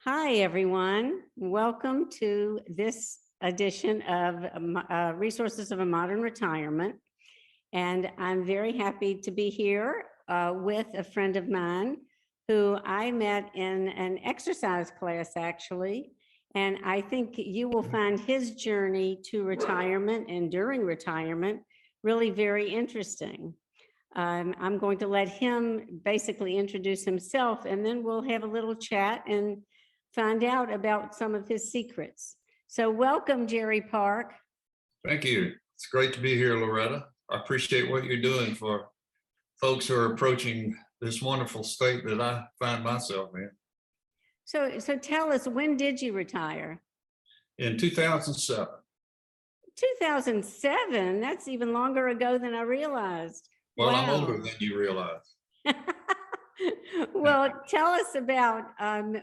Hi, everyone. Welcome to this edition of Resources of a Modern Retirement. And I'm very happy to be here with a friend of mine who I met in an exercise class, actually. And I think you will find his journey to retirement and during retirement really very interesting. I'm going to let him basically introduce himself, and then we'll have a little chat and find out about some of his secrets. So welcome, Jerry Park. Thank you. It's great to be here, Loretta. I appreciate what you're doing for folks who are approaching this wonderful state that I find myself in. So tell us, when did you retire? In 2007. 2007? That's even longer ago than I realized. Well, Wow. I'm older than you realize. Well, tell us about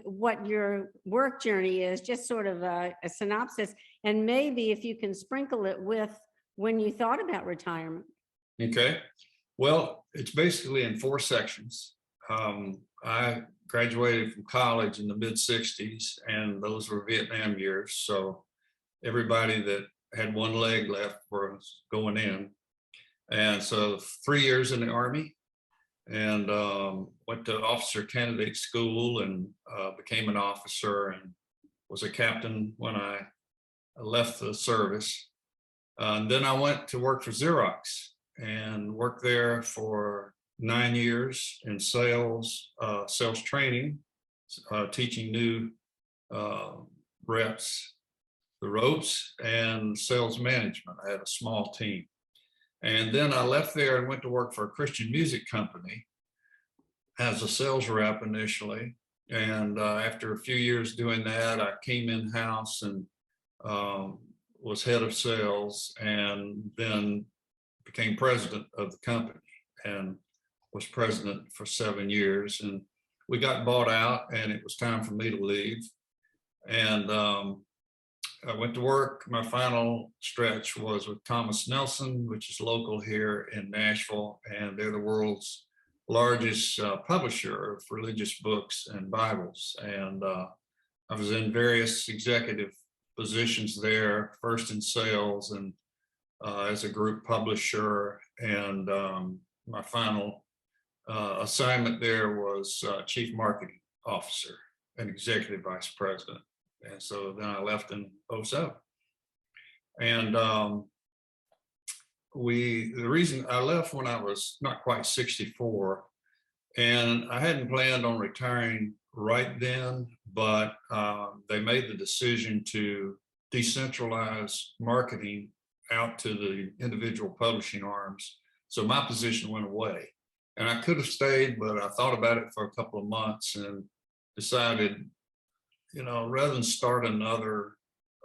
what your work journey is, just sort of a synopsis, and maybe if you can sprinkle it with when you thought about retirement. Okay. Well, it's basically in 4 sections. I graduated from college in the mid-60s, and those were Vietnam years. So everybody that had one leg left was going in. And so 3 years in the Army, and went to officer candidate school and became an officer and was a captain when I left the service. And then I went to work for Xerox and worked there for 9 years in sales, sales training, teaching new reps the ropes, and sales management. I had a small team. And then I left there and went to work for a Christian music company as a sales rep initially. And after a few years doing that, I came in-house and was head of sales, and then became president of the company and was president for 7 years. And we got bought out, and it was time for me to leave. And I went to work. My final stretch was with Thomas Nelson, which is local here in Nashville, and they're the world's largest publisher of religious books and Bibles. And I was in various executive positions there, first in sales and as a group publisher. And my final assignment there was chief marketing officer and executive vice president. And so then I left in 2007. And the reason I left when I was not quite 64, and I hadn't planned on retiring right then, but they made the decision to decentralize marketing out to the individual publishing arms. So my position went away. And I could have stayed, but I thought about it for a couple of months and decided, rather than start another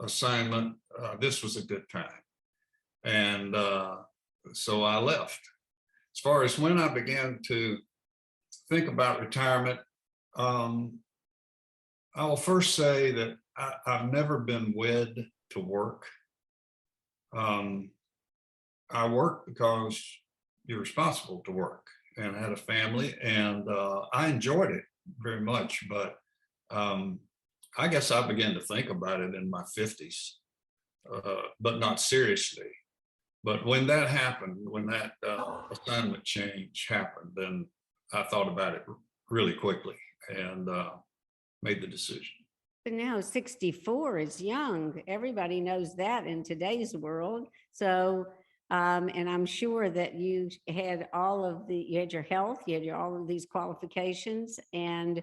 assignment, this was a good time. And so I left. As far as when I began to think about retirement, I will first say that I've never been wed to work. I work because you're responsible to work, and I had a family, and I enjoyed it very much, but I guess I began to think about it in my 50s, but not seriously. But when that happened, when that assignment change happened, then I thought about it really quickly and made the decision. But now 64 is young. Everybody knows that in today's world. So, and I'm sure that you had you had your health, you had all of these qualifications, and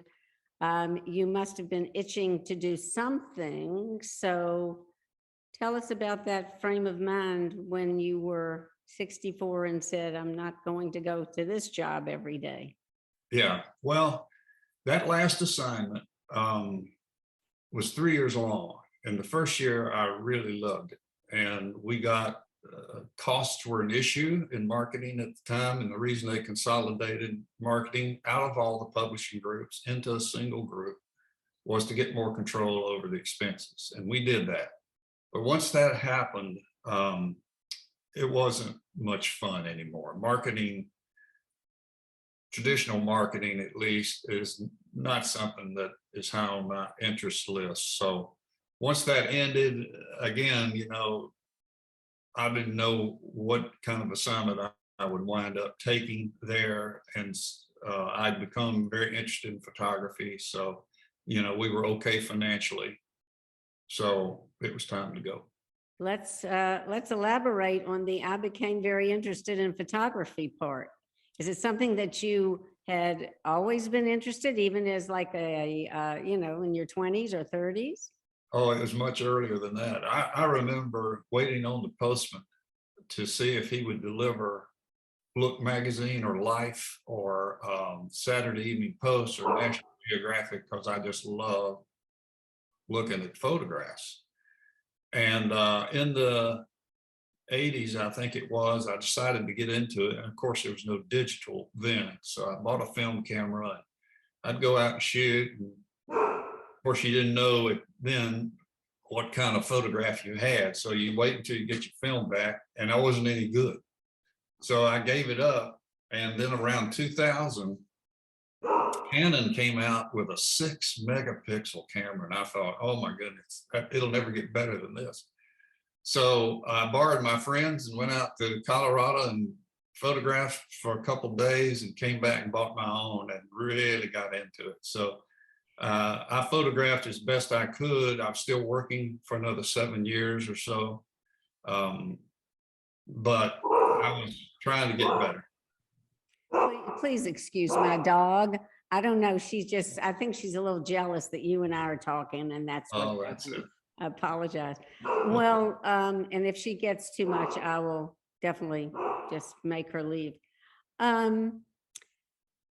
you must have been itching to do something. So tell us about that frame of mind when you were 64 and said, I'm not going to go to this job every day. Yeah, well, that last assignment was 3 years long. And the first year I really loved it. And we got, costs were an issue in marketing at the time. And the reason they consolidated marketing out of all the publishing groups into a single group was to get more control over the expenses. And we did that. But once that happened, it wasn't much fun anymore. Marketing traditional marketing, at least, is not something that is high on my interest list. So once that ended, again, I didn't know what kind of assignment I would wind up taking there. And I'd become very interested in photography. So, we were okay financially. So it was time to go. Let's elaborate on the I became very interested in photography part. Is it something that you had always been interested, even as like in your 20s or 30s? Oh, it was much earlier than that. I remember waiting on the postman to see if he would deliver Look magazine or Life or Saturday Evening Post or National Geographic, because I just love looking at photographs. And in the 80s, I think it was, I decided to get into it. And of course, there was no digital then. So I bought a film camera. And I'd go out and shoot. And of course, you didn't know it then what kind of photograph you had. So you wait until you get your film back, and I wasn't any good. So I gave it up. And then around 2000, Canon came out with a 6 megapixel camera. And I thought, oh my goodness, it'll never get better than this. So I borrowed my friends and went out to Colorado and photographed for a couple of days and came back and bought my own and really got into it. So I photographed as best I could. I'm still working for another 7 years or so. But I was trying to get better. Please excuse my dog. I don't know. I think she's a little jealous that you and I are talking, and that's what. Oh, that's it. I apologize. Well, and if she gets too much, I will definitely just make her leave.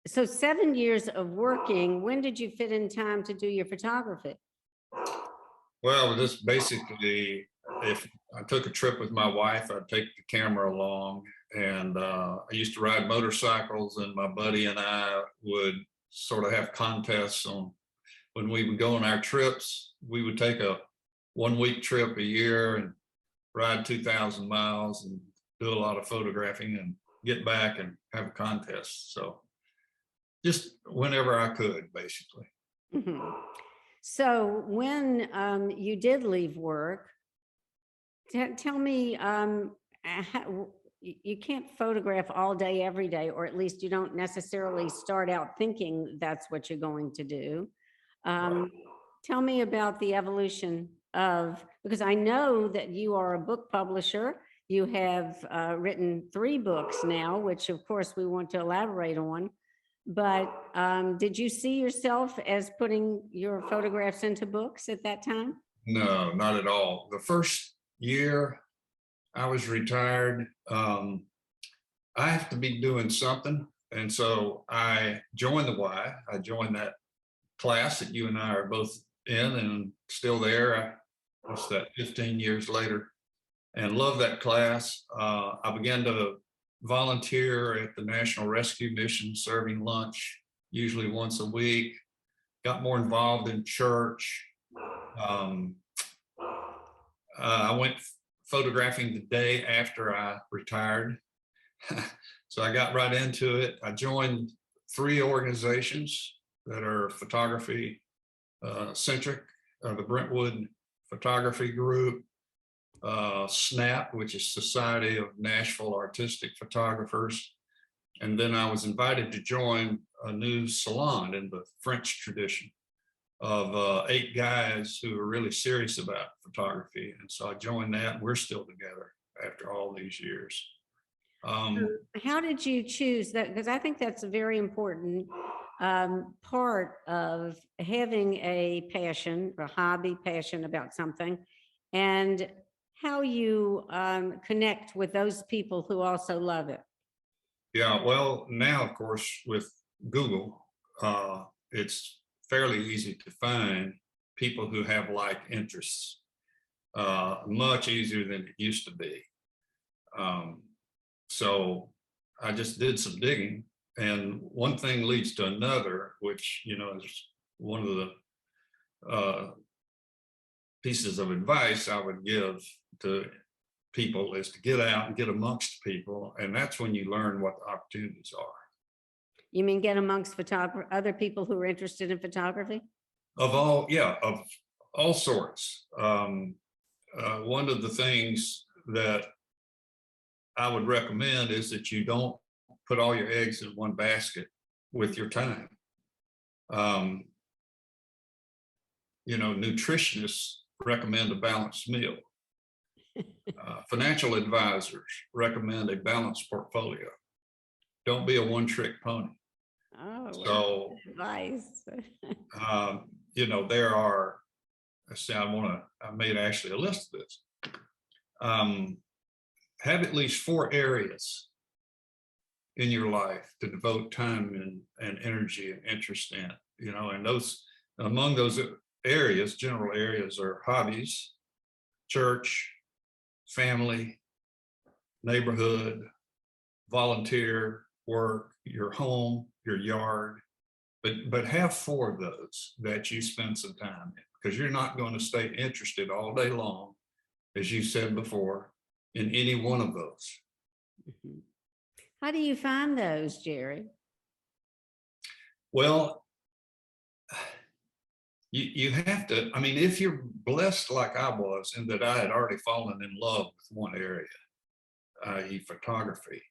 So 7 years of working, when did you fit in time to do your photography? Well, this basically, if I took a trip with my wife, I'd take the camera along. And I used to ride motorcycles, and my buddy and I would sort of have contests on when we would go on our trips. We would take a 1 week trip a year and ride 2,000 miles and do a lot of photographing and get back and have a contest. So just whenever I could, basically. Mhm. So when you did leave work, tell me, you can't photograph all day, every day, or at least you don't necessarily start out thinking that's what you're going to do. Tell me about the evolution because I know that you are a book publisher. You have written 3 books now, which of course we want to elaborate on. But did you see yourself as putting your photographs into books at that time? No, not at all. The first year I was retired, I have to be doing something. And so I joined the Y. I joined that class that you and I are both in and still there. What's that, 15 years later, and love that class. I began to volunteer at the National Rescue Mission, serving lunch, usually once a week, got more involved in church. I went photographing the day after I retired. So I got right into it. I joined 3 organizations that are photography centric, the Brentwood Photography Group, SNAP, which is Society of Nashville Artistic Photographers. And then I was invited to join a new salon in the French tradition of 8 guys who are really serious about photography. And so I joined that, and we're still together after all these years. How did you choose that? Because I think that's a very important part of having a passion, a hobby, passion about something, and how you connect with those people who also love it. Yeah, well, now, of course, with Google, it's fairly easy to find people who have like interests, much easier than it used to be. So I just did some digging, and one thing leads to another, which, is one of the pieces of advice I would give to people is to get out and get amongst people. And that's when you learn what the opportunities are. You mean get amongst other people who are interested in photography? Of all sorts. One of the things that I would recommend is that you don't put all your eggs in one basket with your time. Nutritionists recommend a balanced meal. Financial advisors recommend a balanced portfolio. Don't be a one-trick pony. Oh, So, advice. there are, I made actually a list of this. Have at least 4 areas in your life to devote time and energy and interest in, and among those areas, general areas, are hobbies, church, family, neighborhood, volunteer work, your home, your yard, but have 4 of those that you spend some time in, because you're not going to stay interested all day long, as you said before, in any one of those. Mhm. How do you find those, Jerry? Well, you have to, if you're blessed like I was, in that I had already fallen in love with one area, i.e. photography,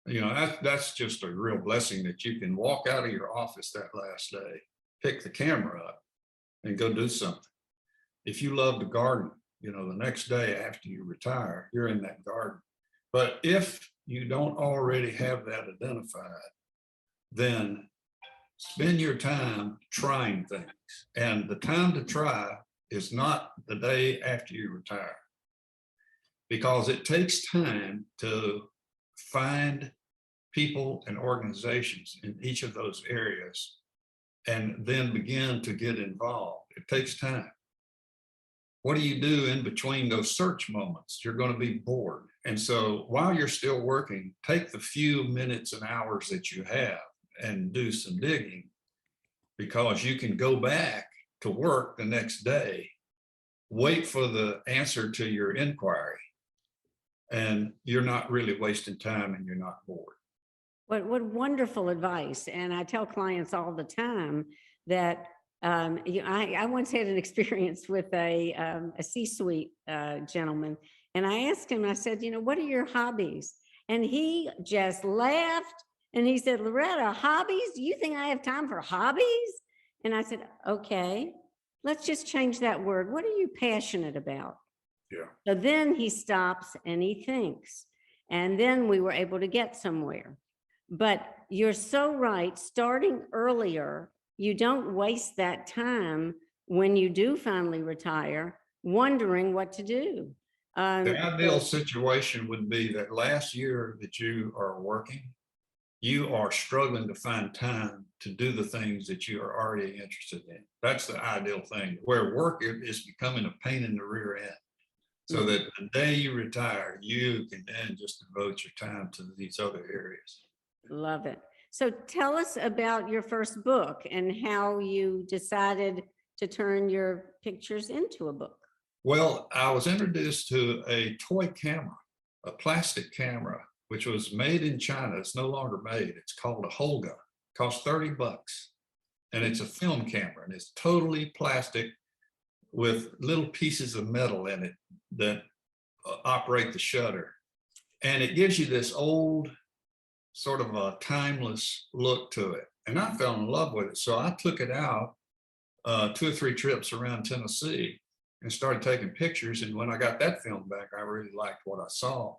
that's just a real blessing that you can walk out of your office that last day, pick the camera up and go do something. If you love to garden, the next day after you retire, you're in that garden. But if you don't already have that identified, then spend your time trying things. And the time to try is not the day after you retire, because it takes time to find people and organizations in each of those areas and then begin to get involved. It takes time. What do you do in between those search moments? You're going to be bored. And so while you're still working, take the few minutes and hours that you have and do some digging, because you can go back to work the next day, wait for the answer to your inquiry, and you're not really wasting time and you're not bored. What wonderful advice. And I tell clients all the time that I once had an experience with a C-suite gentleman, and I asked him, I said, what are your hobbies? And he just laughed and he said, Loretta, hobbies? Do you think I have time for hobbies? And I said, okay, let's just change that word. What are you passionate about? Yeah. So then he stops and he thinks, and then we were able to get somewhere. But you're so right, starting earlier, you don't waste that time when you do finally retire, wondering what to do. The ideal situation would be that last year that you are working, you are struggling to find time to do the things that you are already interested in. That's the ideal thing, where work is becoming a pain in the rear end. So that the day you retire, you can then just devote your time to these other areas. Love it. So tell us about your first book and how you decided to turn your pictures into a book. Well, I was introduced to a toy camera, a plastic camera, which was made in China. It's no longer made. It's called a Holga. It costs $30. And it's a film camera, and it's totally plastic with little pieces of metal in it that operate the shutter. And it gives you this old, sort of a timeless look to it. And I fell in love with it. So I took it out 2 or 3 trips around Tennessee and started taking pictures. And when I got that film back, I really liked what I saw.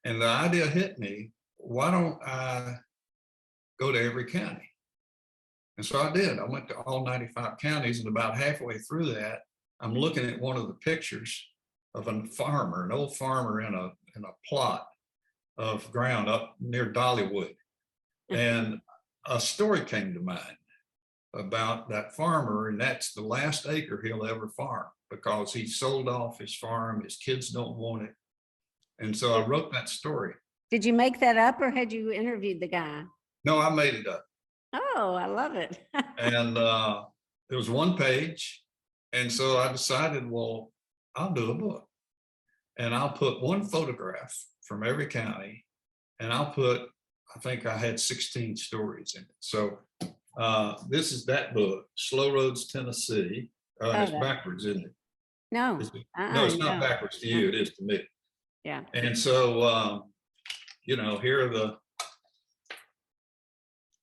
And the idea hit me, why don't I go to every county? And so I did. I went to all 95 counties, and about halfway through that, I'm looking at one of the pictures of a farmer, an old farmer in a plot of ground up near Dollywood. And a story came to mind about that farmer, and that's the last acre he'll ever farm, because he sold off his farm, his kids don't want it. And so I wrote that story. Did you make that up, or had you interviewed the guy? No, I made it up. Oh, I love it. And it was 1 page. And so I decided, well, I'll do a book. And I'll put 1 photograph from every county, and I'll put I think I had 16 stories in it. So this is that book, Slow Roads, Tennessee. Oh, It's that, backwards, isn't it? no, No, it's not no, backwards to no. you. It is to me. Yeah, And so, here are the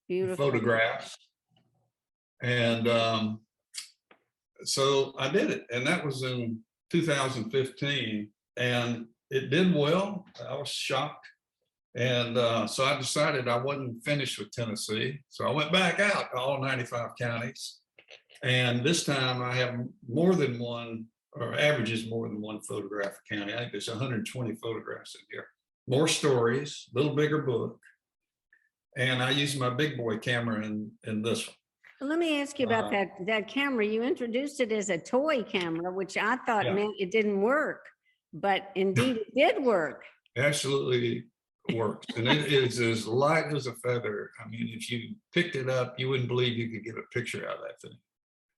beautiful. photographs. And so I did it. And that was in 2015. And it did well. I was shocked. And so I decided I wasn't finished with Tennessee. So I went back out to all 95 counties. And this time I have more than one, or averages more than one photograph a county. I think there's 120 photographs in here. More stories, a little bigger book. And I use my big boy camera in this one. Let me ask you about that camera. You introduced it as a toy camera, which I thought Yeah. meant it didn't work, but indeed it did work. Absolutely works. And it is as light as a feather. I mean, if you picked it up, you wouldn't believe you could get a picture out of that thing.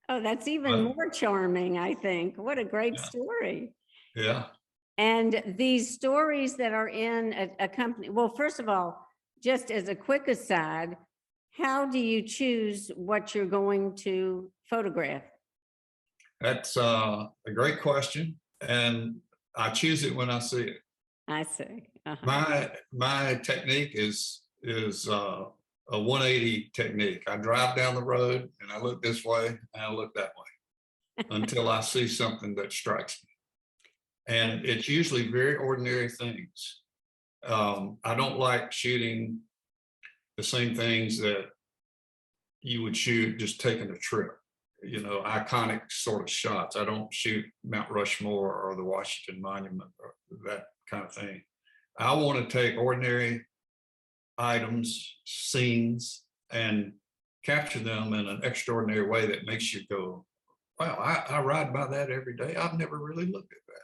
Oh, that's even more charming, I think. What a great Yeah. story. Yeah. And these stories that are in a company, well, first of all, just as a quick aside, how do you choose what you're going to photograph? That's a great question. And I choose it when I see it. I see. Uh-huh. My technique is a 180 technique. I drive down the road and I look this way and I look that way until I see something that strikes me. And it's usually very ordinary things. I don't like shooting the same things that you would shoot just taking a trip, iconic sort of shots. I don't shoot Mount Rushmore or the Washington Monument or that kind of thing. I want to take ordinary items, scenes, and capture them in an extraordinary way that makes you go, wow, I ride by that every day. I've never really looked at that.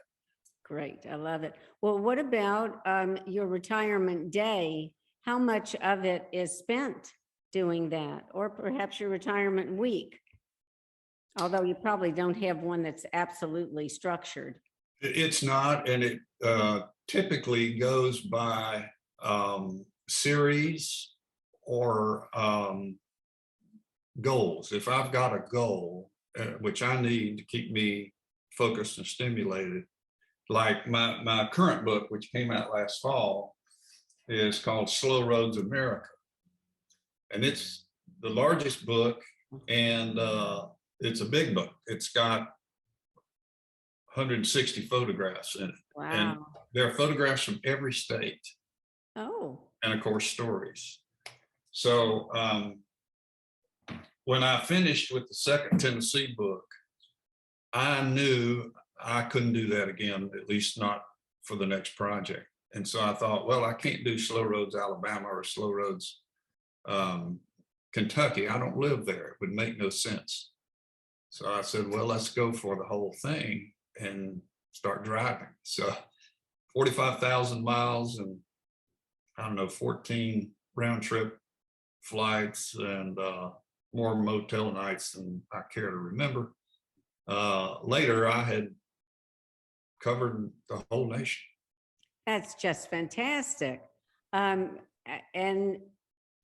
Great. I love it. Well, what about your retirement day? How much of it is spent doing that? Or perhaps your retirement week? Although you probably don't have one that's absolutely structured. It's not, and it typically goes by series or goals. If I've got a goal, which I need to keep me focused and stimulated, like my current book, which came out last fall, is called Slow Roads America. And it's the largest book, and it's a big book. It's got 160 photographs in it. Wow. And there are photographs from every state. Oh. And of course, stories. So when I finished with the second Tennessee book, I knew I couldn't do that again, at least not for the next project. And so I thought, well, I can't do Slow Roads, Alabama or Slow Roads, Kentucky. I don't live there. It would make no sense. So I said, well, let's go for the whole thing and start driving. So 45,000 miles and I don't know, 14 round trip flights and more motel nights than I care to remember. Later, I had covered the whole nation. That's just fantastic. And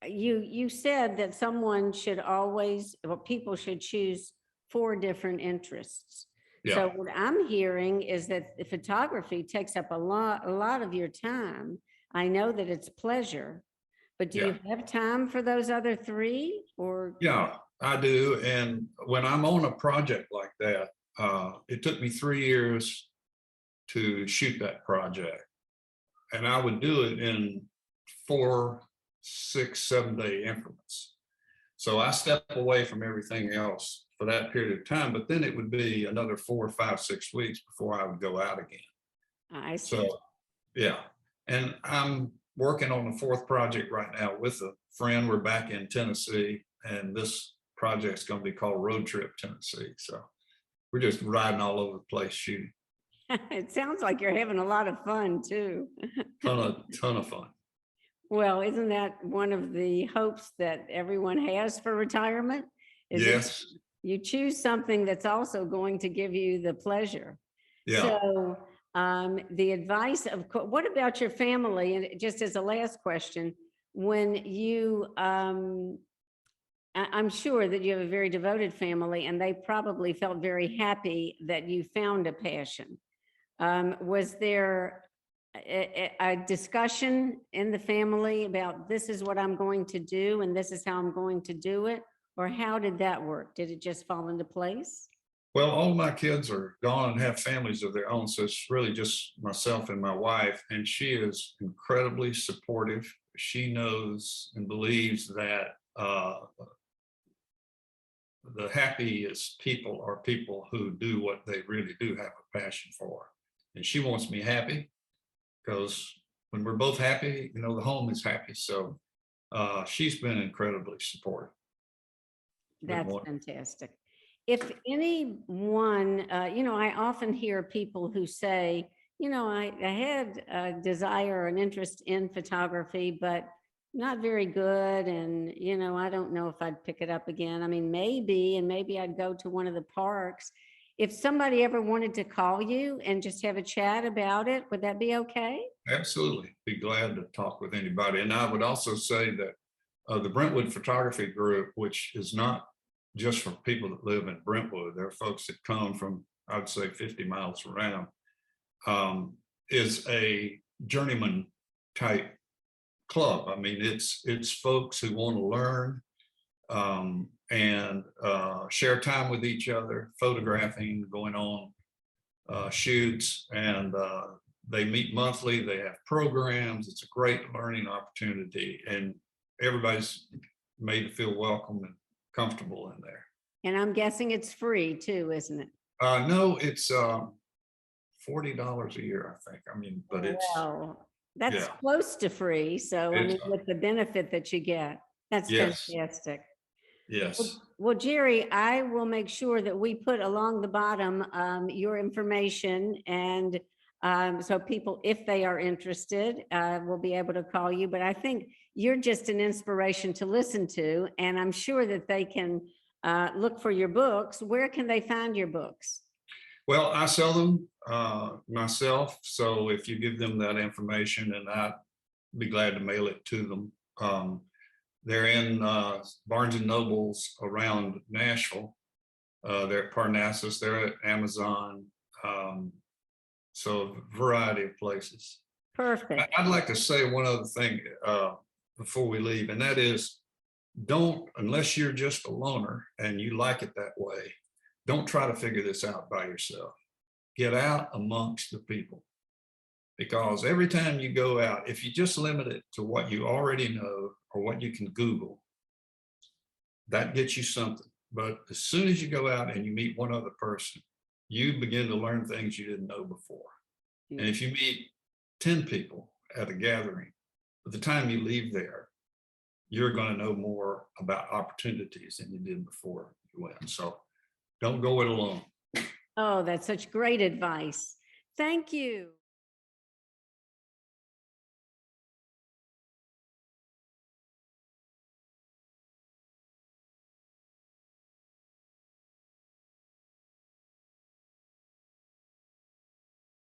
you said that someone should always, or people should choose 4 different interests. Yeah. So what I'm hearing is that the photography takes up a lot of your time. I know that it's pleasure, but do you have time for those other 3 or? Yeah, I do. And when I'm on a project like that, it took me 3 years to shoot that project. And I would do it in 4, 6, 7 day increments. So I step away from everything else for that period of time, but then it would be another 4, 5, 6 weeks before I would go out again. I see. So, yeah. And I'm working on the 4th project right now with a friend. We're back in Tennessee, and this project's going to be called Road Trip Tennessee. So we're just riding all over the place shooting. It sounds like you're having a lot of fun too. Ton of fun. Well, isn't that one of the hopes that everyone has for retirement? Is yes. You choose something that's also going to give you the pleasure. Yeah. So the advice of, what about your family? And just as a last question, when you, I'm sure that you have a very devoted family, and they probably felt very happy that you found a passion. Was there a discussion in the family about this is what I'm going to do and this is how I'm going to do it? Or how did that work? Did it just fall into place? Well, all of my kids are gone and have families of their own, so it's really just myself and my wife, and she is incredibly supportive. She knows and believes that the happiest people are people who do what they really do have a passion for. And she wants me happy, because when we're both happy, you know, the home is happy. So she's been incredibly supportive. That's fantastic. If anyone, I often hear people who say, I had a desire or an interest in photography, but not very good. And, I don't know if I'd pick it up again. I mean, maybe I'd go to one of the parks. If somebody ever wanted to call you and just have a chat about it, would that be okay? Absolutely. Be glad to talk with anybody. And I would also say that the Brentwood Photography Group, which is not just for people that live in Brentwood, there are folks that come from, I'd say, 50 miles around, is a journeyman type club. I mean, it's folks who want to learn and share time with each other, photographing, going on shoots, and they meet monthly. They have programs. It's a great learning opportunity, and everybody's made to feel welcome and comfortable in there. And I'm guessing it's free too, isn't it? No, it's $40 a year, I think. I mean, but it's, Well, that's yeah, close to free. So, I it's, mean, with the benefit that you get, that's yes, fantastic. yes. Well, Jerry, I will make sure that we put along the bottom your information, and so people, if they are interested, will be able to call you. But I think you're just an inspiration to listen to, and I'm sure that they can look for your books. Where can they find your books? Well, I sell them myself. So if you give them that information, and I'd be glad to mail it to them. They're in Barnes and Nobles around Nashville. They're at Parnassus, they're at Amazon. So a variety of places. Perfect. I'd like to say one other thing before we leave, and that is, don't, unless you're just a loner and you like it that way, don't try to figure this out by yourself. Get out amongst the people. Because every time you go out, if you just limit it to what you already know or what you can Google, that gets you something. But as soon as you go out and you meet one other person, you begin to learn things you didn't know before. And if you meet 10 people at a gathering, by the time you leave there, you're going to know more about opportunities than you did before you went. So don't go it alone. Oh, that's such great advice. Thank you.